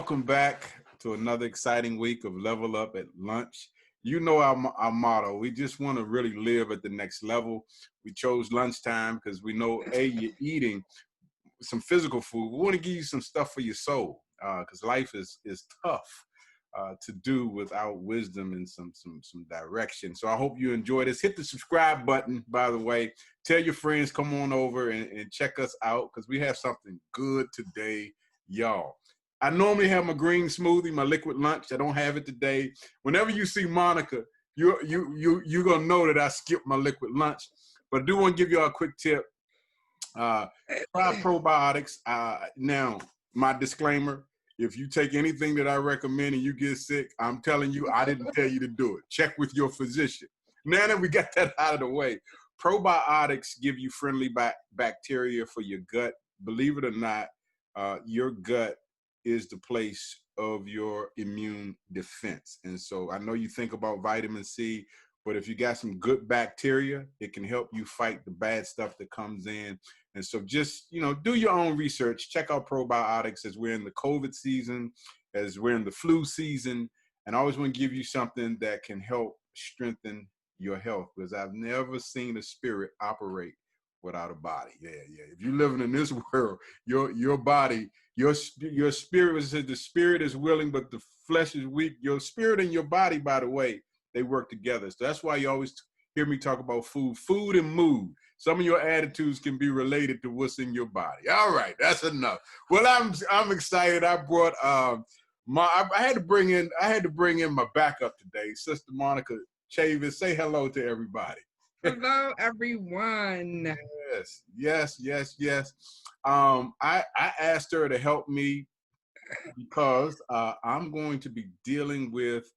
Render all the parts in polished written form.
welcome back to another exciting week of Level Up at Lunch. You know our motto. We just want to really live at the next level. We chose lunchtime because we know, A, you're eating some physical food. We want to give you some stuff for your soul because life is tough to do without wisdom and some direction. So I hope you enjoy this. Hit the subscribe button, by the way. Tell your friends, come on over and check us out because we have something good today, y'all. I normally have my green smoothie, my liquid lunch. I don't have it today. Whenever you see Monica, you're gonna know that I skipped my liquid lunch. But I do want to give y'all a quick tip. Try probiotics. Now, my disclaimer: if you take anything that I recommend and you get sick, I'm telling you, I didn't tell you to do it. Check with your physician. Now that we got that out of the way, probiotics give you friendly bacteria for your gut. Believe it or not, your gut is the place of your immune defense. And so I know you think about vitamin C, but if you got some good bacteria, it can help you fight the bad stuff that comes in. And so just, do your own research. Check out probiotics as we're in the COVID season, as we're in the flu season. And I always want to give you something that can help strengthen your health because I've never seen a spirit operate without a body. Yeah. If you're living in this world, your body, your spirit says the spirit is willing, but the flesh is weak. Your spirit and your body, by the way, they work together. So that's why you always hear me talk about food and mood. Some of your attitudes can be related to what's in your body. All right, that's enough. Well, I'm excited. I brought I had to bring in my backup today, Sister Monica Chavis. Say hello to everybody. Hello, everyone. Yes. I asked her to help me because I'm going to be dealing with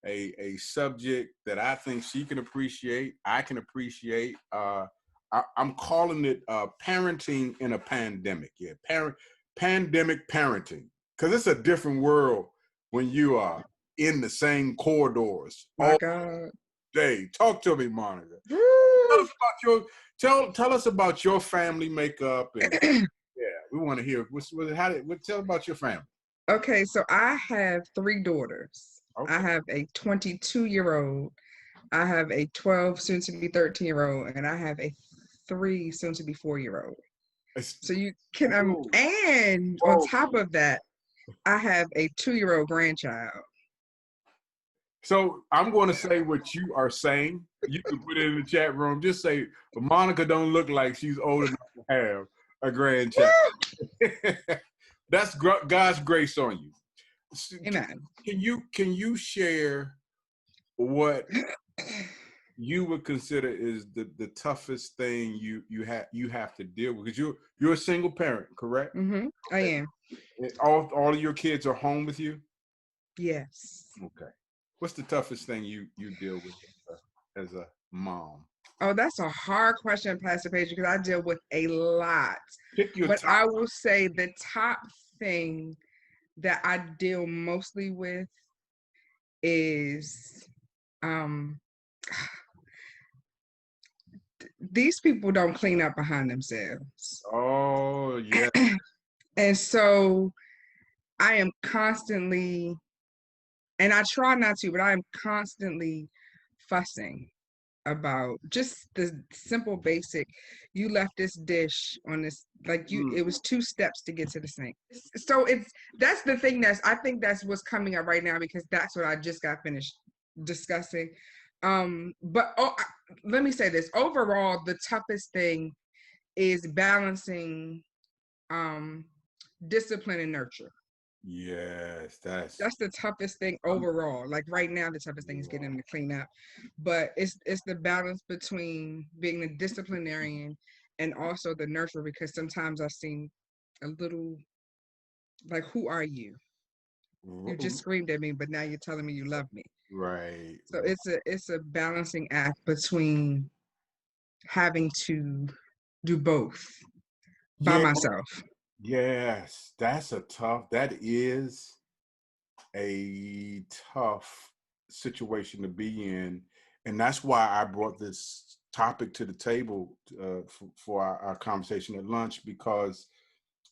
a subject that I think she can appreciate, I can appreciate. I'm calling it parenting in a pandemic. Yeah, pandemic parenting, because it's a different world when you are in the same corridors all day. Talk to me, Monica. Tell us about your family makeup. And, yeah, we want to hear. Tell about your family. Okay, so I have 3 daughters. Okay. I have a 22-year-old, I have a 12, soon to be 13-year-old, and I have a 3, soon to be 4-year-old. So you can, and on top of that, I have a 2-year-old grandchild. So I'm going to say what you are saying. You can put it in the chat room. Just say, but Monica don't look like she's old enough to have a grandchild. That's God's grace on you. Amen. Can you share what you would consider is the toughest thing you have to deal with? Because you're a single parent, correct? Mm-hmm. I am. All of your kids are home with you? Yes. Okay. What's the toughest thing you deal with as a mom? Oh, that's a hard question, Pastor Page, because I deal with a lot. But I will say the top thing that I deal mostly with is these people don't clean up behind themselves. Oh, yeah. And so I am constantly, and I try not to, but I am constantly fussing about just the simple basic, you left this dish on this, it was 2 steps to get to the sink. So that's the thing I think that's what's coming up right now, because that's what I just got finished discussing. But let me say this, overall, the toughest thing is balancing discipline and nurture. Yes, that's the toughest thing overall. Like right now, the toughest thing is getting them to clean up, but it's the balance between being the disciplinarian and also the nurturer, because sometimes I seem a little like, who are you? You just screamed at me, but now you're telling me you love me. Right. So it's a balancing act between having to do both by myself. Yes, that is a tough situation to be in. And that's why I brought this topic to the table for our conversation at lunch, because,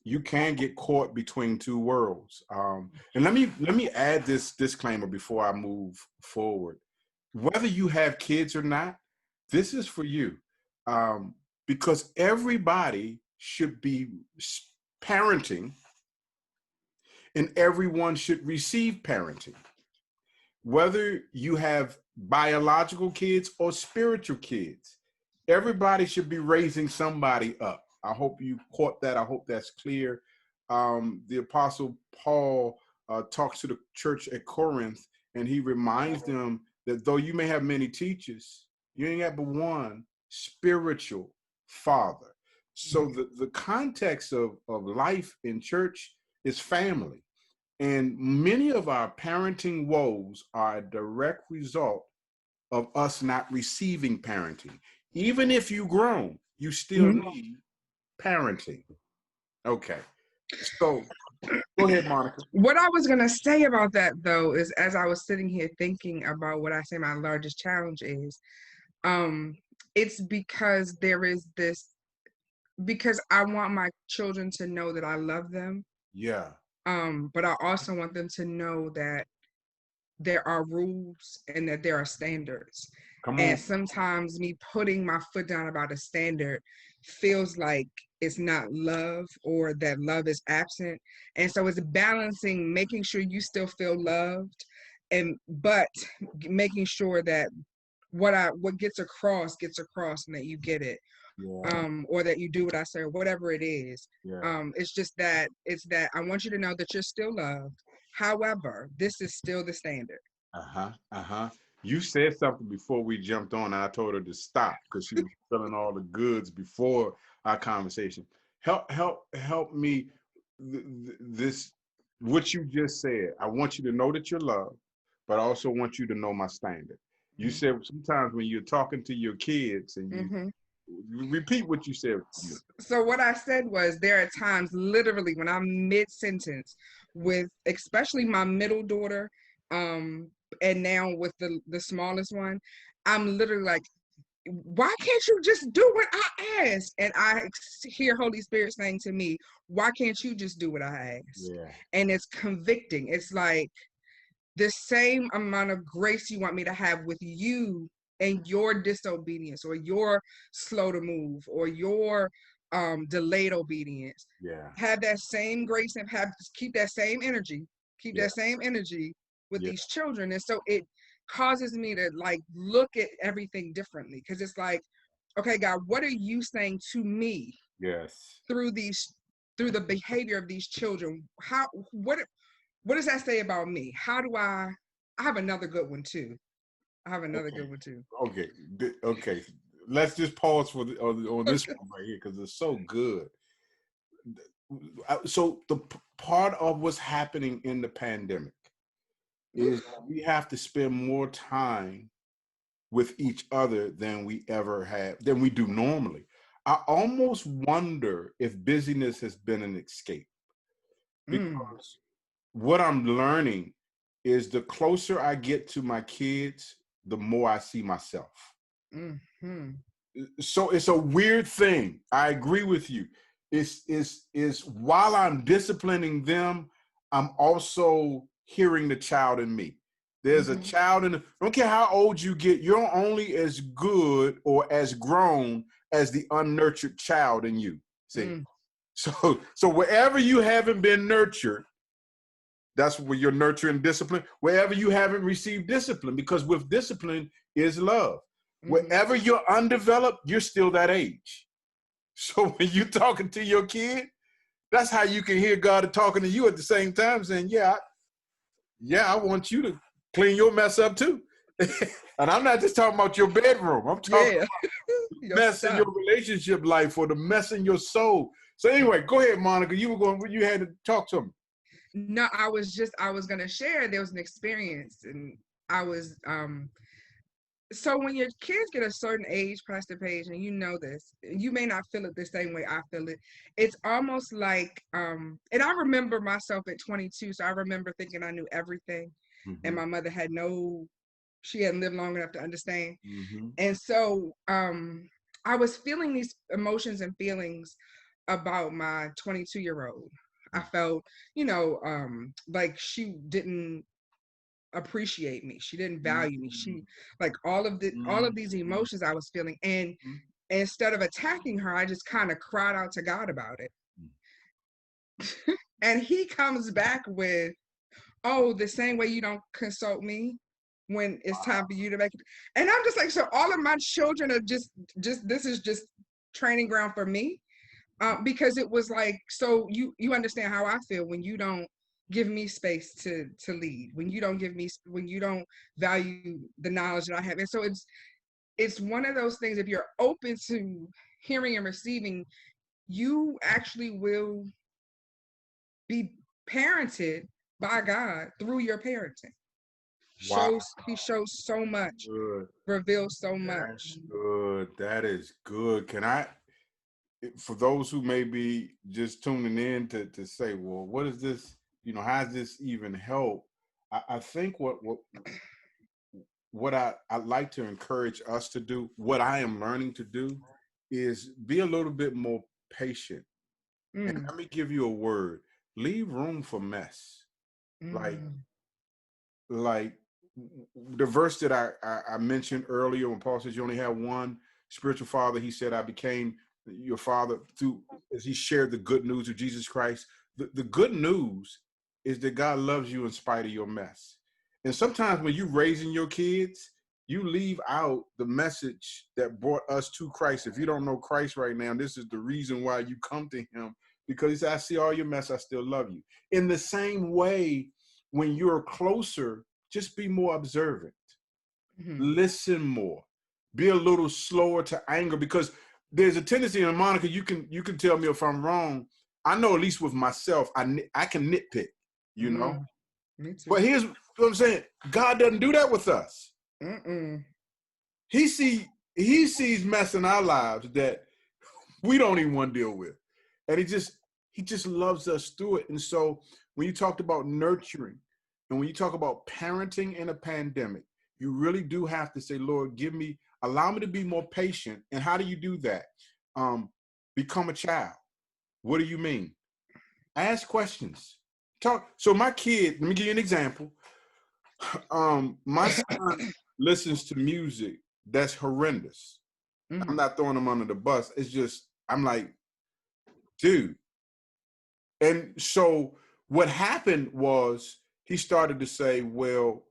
you can get caught between two worlds. And let me add this disclaimer before I move forward. Whether you have kids or not, this is for you, um, because everybody should be parenting, and everyone should receive parenting. Whether you have biological kids or spiritual kids, everybody should be raising somebody up. I hope you caught that. I hope that's clear. The Apostle Paul talks to the church at Corinth, and he reminds them that though you may have many teachers, you ain't got but one spiritual father. So the context of life in church is family. And many of our parenting woes are a direct result of us not receiving parenting. Even if you grown, you still need parenting. Okay. So go ahead, Monica. What I was gonna say about that though is, as I was sitting here thinking about what I say my largest challenge is, it's because there is this, because I want my children to know that I love them. Yeah. But I also want them to know that there are rules and that there are standards. Come And on. sometimes me putting my foot down about a standard feels like it's not love, or that love is absent. And so it's balancing, making sure you still feel loved, and but making sure that what gets across and that you get it, Yeah. or that you do what I say, or whatever it is. Yeah. It's just that I want you to know that you're still loved. However, this is still the standard. Uh-huh. Uh-huh. You said something before we jumped on, and I told her to stop because she was feeling all the goods before our conversation. Help me. This what you just said. I want you to know that you're loved, but I also want you to know my standard. You said sometimes when you're talking to your kids and you Mm-hmm. repeat what you said. So what I said was, there are times literally when I'm mid-sentence with especially my middle daughter, and now with the smallest one, I'm literally like, why can't you just do what I ask? And I hear Holy Spirit saying to me, why can't you just do what I ask? Yeah. And it's convicting. It's like, the same amount of grace you want me to have with you and your disobedience, or your slow to move, or your delayed obedience. Yeah. Have that same grace, and keep that same energy, Yeah. with Yeah. these children. And so it causes me to like look at everything differently, because it's like, okay, God, what are you saying to me Yes. through the behavior of these children? What does that say about me? How do I have another good one too. I have another Okay. good one too. Okay. Okay. Let's just pause for on this one right here because it's so good. So the part of what's happening in the pandemic is we have to spend more time with each other than we do normally. I almost wonder if busyness has been an escape, Mm, because what I'm learning is the closer I get to my kids, the more I see myself. mm-hmm, So it's a weird thing. I agree with you. It's while I'm disciplining them, I'm also hearing the child in me. There's a mm-hmm, child I don't care how old you get, you're only as good or as grown as the unnurtured child in you. See? mm, So wherever you haven't been nurtured, that's where you're nurturing discipline. Wherever you haven't received discipline, because with discipline is love. mm-hmm, Wherever you're undeveloped, you're still that age. So when you're talking to your kid, that's how you can hear God talking to you at the same time, saying, yeah, I want you to clean your mess up too. And I'm not just talking about your bedroom. I'm talking yeah, about your mess in your stuff. relationship life or the mess in your soul. So anyway, go ahead, Monica. You had to talk to me. No, I was gonna share. There was an experience, and I was so when your kids get a certain age, Pastor Page, and you know this, you may not feel it the same way I feel it. It's almost like, and I remember myself at 22, so I remember thinking I knew everything, and Mm-hmm. my mother she hadn't lived long enough to understand. Mm-hmm. And so I was feeling these emotions and feelings about my 22-year-old. I felt, you know, like she didn't appreciate me. She didn't value me. She, like, all of these emotions I was feeling. And instead of attacking her, I just kind of cried out to God about it. And he comes back with, oh, the same way you don't consult me when it's time for you to make it. And I'm just like, so all of my children are just this is just training ground for me. Because it was like, so you understand how I feel when you don't give me space to lead, when you don't when you don't value the knowledge that I have. And so it's one of those things, if you're open to hearing and receiving, you actually will be parented by God through your parenting. Wow. He shows so much, Good. reveals so That's much. good. That is good. Can I, for those who may be just tuning in to say, well, what is this? You know, how does this even help? I think what I'd like to encourage us to do, what I am learning to do, is be a little bit more patient. And Mm, let me give you a word: leave room for mess. Like mm, like the verse that I mentioned earlier when Paul says you only have one spiritual father. He said, I became your father through, as he shared the good news of Jesus Christ. The good news is that God loves you in spite of your mess. And sometimes when you're raising your kids, you leave out the message that brought us to Christ. If you don't know Christ right now, this is the reason why you come to him, because he said, I see all your mess, I still love you. In the same way, when you're closer, just be more observant, mm, listen more, be a little slower to anger, because there's a tendency, and Monica, you can tell me if I'm wrong. I know, at least with myself, I can nitpick, you know. mm. Me too. But here's what I'm saying: God doesn't do that with us. Mm-mm. He sees mess in our lives that we don't even want to deal with, and he just loves us through it. And so when you talked about nurturing, and when you talk about parenting in a pandemic, you really do have to say, Lord, allow me to be more patient. And how do you do that? Become a child. What do you mean? Ask questions. Talk. So my kid, let me give you an example. My son listens to music that's horrendous. I'm Mm, not throwing him under the bus. It's just, I'm like, dude. And so what happened was he started to say, well,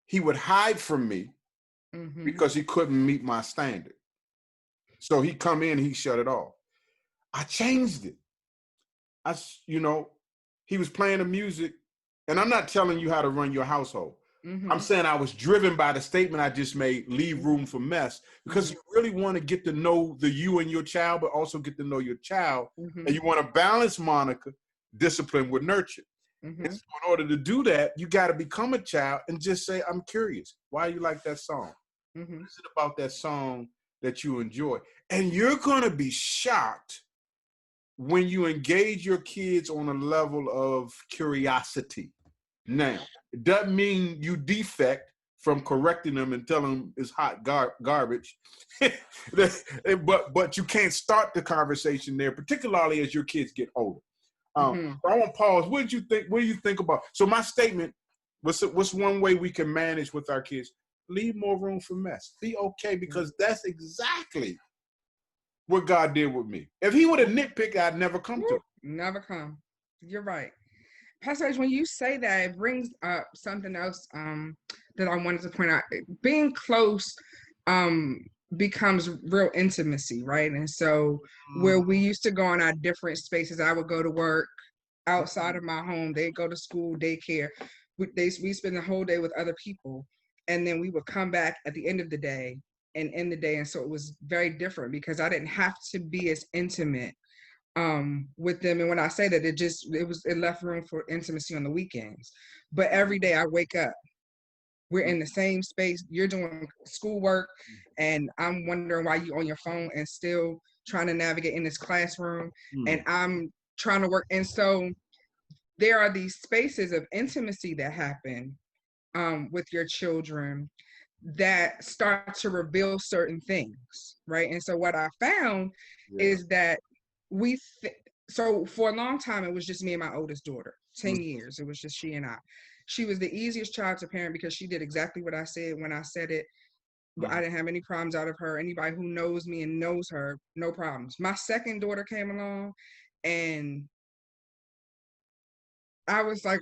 he would hide from me mm-hmm. because he couldn't meet my standard. So he come in, he shut it off. I changed it. You know, he was playing the music, and I'm not telling you how to run your household. I'm Mm-hmm. saying I was driven by the statement I just made, leave room for mess, because Mm-hmm. you really want to get to know you and your child, but also get to know your child. And Mm-hmm. you want to balance, Monica, discipline with nurture. And Mm-hmm. so in order to do that, you got to become a child and just say, I'm curious. Why you like that song? Mm-hmm. What is it about that song that you enjoy? And you're going to be shocked when you engage your kids on a level of curiosity. Now, it doesn't mean you defect from correcting them and telling them it's hot garbage, but you can't start the conversation there, particularly as your kids get older. Mm-hmm. I want to pause. What did you think? What do you think about? So my statement: what's one way we can manage with our kids? Leave more room for mess. Be okay, because that's exactly what God did with me. If he would have nitpicked, I'd never come to it. Never come. You're right. Pastor H, when you say that, it brings up something else that I wanted to point out. Being close um, becomes real intimacy, right? And so where we used to go in our different spaces, I would go to work outside of my home. They'd go to school, daycare. We spend the whole day with other people. And then we would come back at the end of the day and end the day. And so it was very different because I didn't have to be as intimate with them. And when I say that, it left room for intimacy on the weekends. But every day I wake up, we're in the same space, you're doing schoolwork, and I'm wondering why you on your phone and still trying to navigate in this classroom, and I'm trying to work. And so there are these spaces of intimacy that happen with your children that start to reveal certain things, right? And so what I found is that so for a long time, it was just me and my oldest daughter. 10 years, it was just she and I. She was the easiest child to parent because she did exactly what I said when I said it. I didn't have any problems out of her. Anybody who knows me and knows her, no problems. My second daughter came along, and I was like,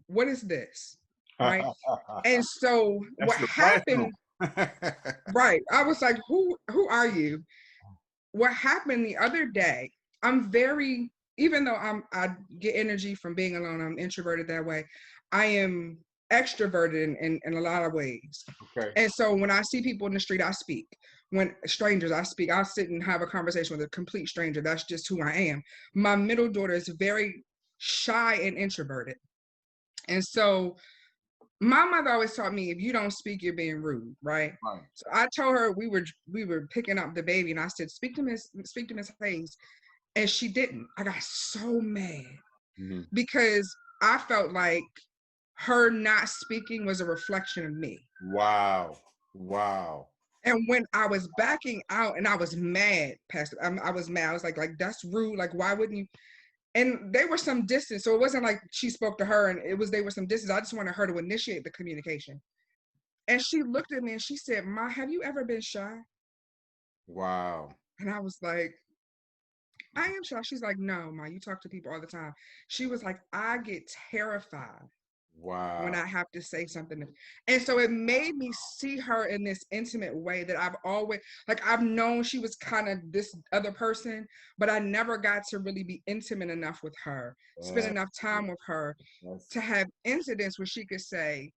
what is this? Right? And so That's what the happened, classroom. right? I was like, who are you? What happened the other day, I'm very, even though I get energy from being alone, I'm introverted that way. I am extroverted in a lot of ways. Okay. And so when I see people in the street, I speak. When strangers, I speak. I'll sit and have a conversation with a complete stranger. That's just who I am. My middle daughter is very shy and introverted. And so my mother always taught me, if you don't speak, you're being rude, right? Right. So I told her we were picking up the baby, and I said, speak to Miss Hayes, and she didn't. I got so mad because I felt like her not speaking was a reflection of me. Wow. Wow. And when I was backing out, and I was mad, Pastor, I was mad. I was like that's rude. Like, why wouldn't you? And they were some distance, so it wasn't like she spoke to her, and they were some distance. I just wanted her to initiate the communication. And she looked at me and she said, "Ma, have you ever been shy?" Wow. And I was like, "I am shy." She's like, "No, Ma, you talk to people all the time." She was like, "I get terrified when Wow. I have to say something." And so it made me see her in this intimate way that I've always, like, I've known she was kind of this other person, but I never got to really be intimate enough with her, spend That's, enough time with her that's to have incidents where she could say,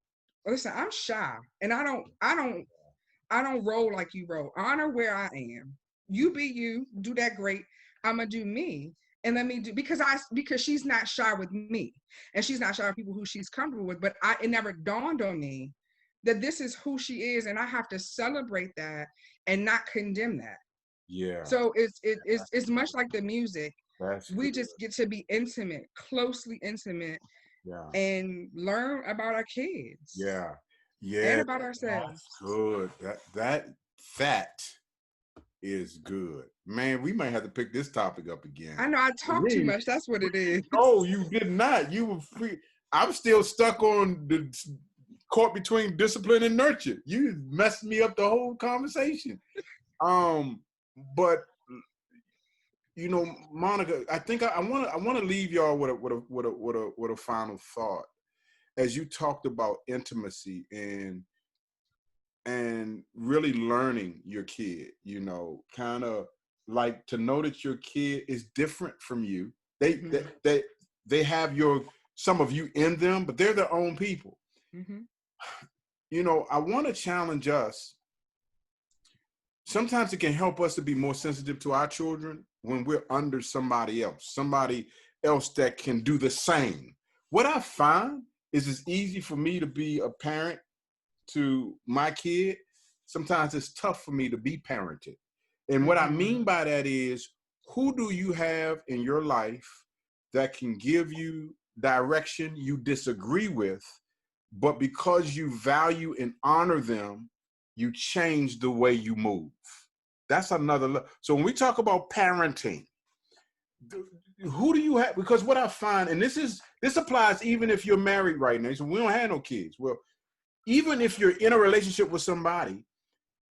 "Listen, I'm shy and I don't roll like you roll. Honor where I am. You be you, do that great. I'ma do me. And let me do, because she's not shy with me. And she's not shy with people who she's comfortable with. But it never dawned on me that this is who she is, and I have to celebrate that and not condemn that. yeah. So it's much like the music. That's We good. just get to be intimate, closely intimate, Yeah. and learn about our kids Yeah. and Yeah. about That's ourselves. good. That is good. Man, we might have to pick this topic up again. I know I For talk too me, much. That's what it is. no, you did not. You were free. I'm still stuck on the caught between discipline and nurture. You messed me up the whole conversation. But you know, Monica, I think I want to leave y'all with a final thought as you talked about intimacy and really learning your kid. You know, kind of like to know that your kid is different from you. They Mm-hmm. they have some of you in them, but they're their own people. Mm-hmm. You know, I want to challenge us. Sometimes it can help us to be more sensitive to our children when we're under somebody else that can do the same. What I find is it's easy for me to be a parent to my kid. Sometimes it's tough for me to be parented. And what I mean by that is, who do you have in your life that can give you direction you disagree with, but because you value and honor them, you change the way you move? That's another. So when we talk about parenting, who do you have? Because what I find, and this applies even if you're married right now. So we don't have no kids. Well, even if you're in a relationship with somebody,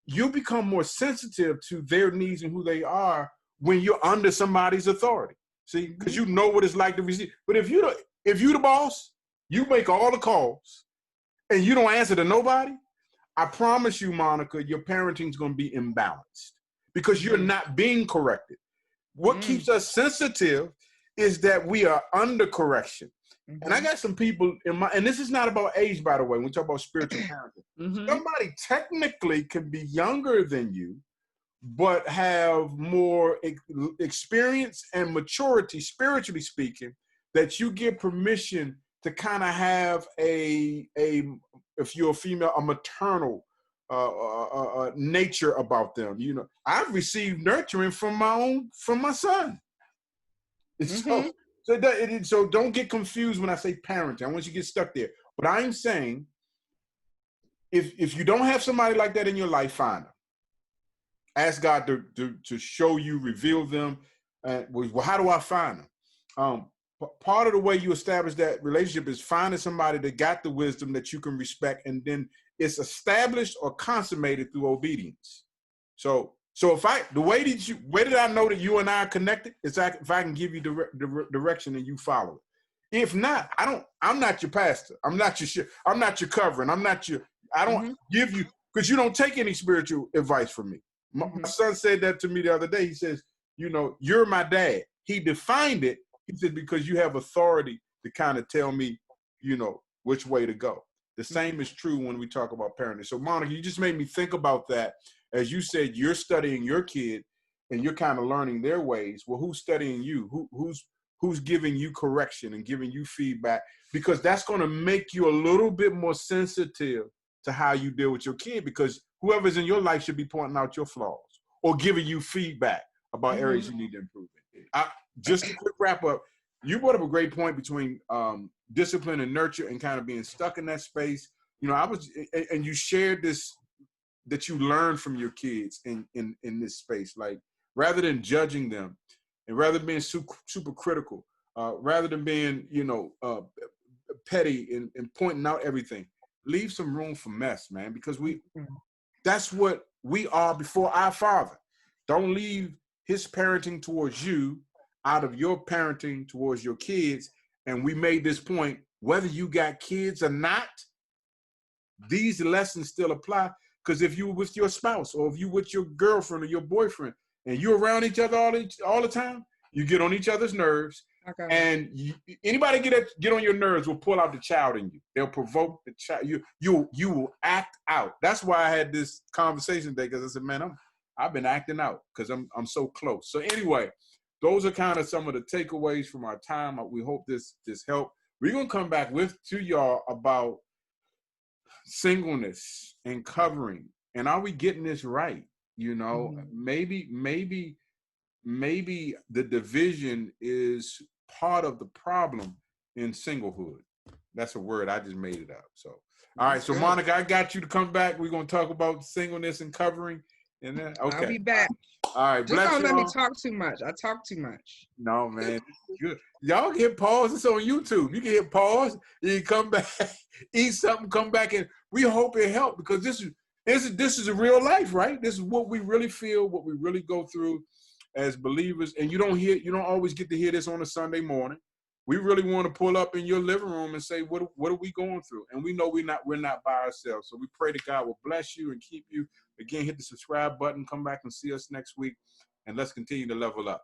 you become more sensitive to their needs and who they are when you're under somebody's authority. See, because you know what it's like to receive. But if you the boss, you make all the calls and you don't answer to nobody, I promise you, Monica, your parenting is going to be imbalanced because you're not being corrected. What keeps us sensitive is that we are under correction. And I got some people and this is not about age, by the way, when we talk about spiritual parenting. Somebody technically can be younger than you, but have more experience and maturity, spiritually speaking, that you give permission to kind of have if you're a female, a maternal nature about them. You know, I've received nurturing from my son. So don't get confused when I say parenting. I want you to get stuck there. But I'm saying, if you don't have somebody like that in your life, find them. Ask God to show you, reveal them. And well, how do I find them? Part of the way you establish that relationship is finding somebody that got the wisdom that you can respect, and then it's established or consummated through obedience. So where did I know that you and I are connected? It's like if I can give you direction and you follow it. If not, I'm not your pastor. I'm not your covering. I don't give you, because you don't take any spiritual advice from me. My son said that to me the other day. He says, you're my dad. He defined it. He said, because you have authority to kind of tell me, which way to go. The same is true when we talk about parenting. So Monica, you just made me think about that. As you said, you're studying your kid and you're kind of learning their ways. Well, who's studying you? Who's giving you correction and giving you feedback? Because that's going to make you a little bit more sensitive to how you deal with your kid, because whoever's in your life should be pointing out your flaws or giving you feedback about areas you need to improve in. Just a quick wrap up. You brought up a great point between discipline and nurture and kind of being stuck in that space. And you shared this, that you learned from your kids in this space. Like, rather than judging them and rather than being super critical, rather than being, petty and pointing out everything, leave some room for mess, man, because that's what we are before our Father. Don't leave his parenting towards you out of your parenting towards your kids. And we made this point, whether you got kids or not, these lessons still apply. Because if you're with your spouse or if you're with your girlfriend or your boyfriend and you're around each other all the time, you get on each other's nerves. Okay. And anybody get on your nerves will pull out the child in you. They'll provoke the child. You will act out. That's why I had this conversation today, because I said, man, I've been acting out because I'm so close. So anyway, those are kind of some of the takeaways from our time. We hope this helped. We're gonna come back to y'all about singleness and covering, and are we getting this right? Maybe the division is part of the problem in singlehood. That's a word, I just made it up. So all right, so Monica, I got you to come back. We're gonna talk about singleness and covering, and then I'll be back. All right, just don't let me talk too much. I talk too much. No, man, good. Y'all can hit pause. It's on YouTube. You can hit pause. You can come back, eat something, come back, and we hope it helped, because this is a real life, right? This is what we really feel, what we really go through as believers. And you don't always get to hear this on a Sunday morning. We really want to pull up in your living room and say, what are we going through? And we know we're not by ourselves. So we pray that God will bless you and keep you. Again, hit the subscribe button. Come back and see us next week, and let's continue to level up.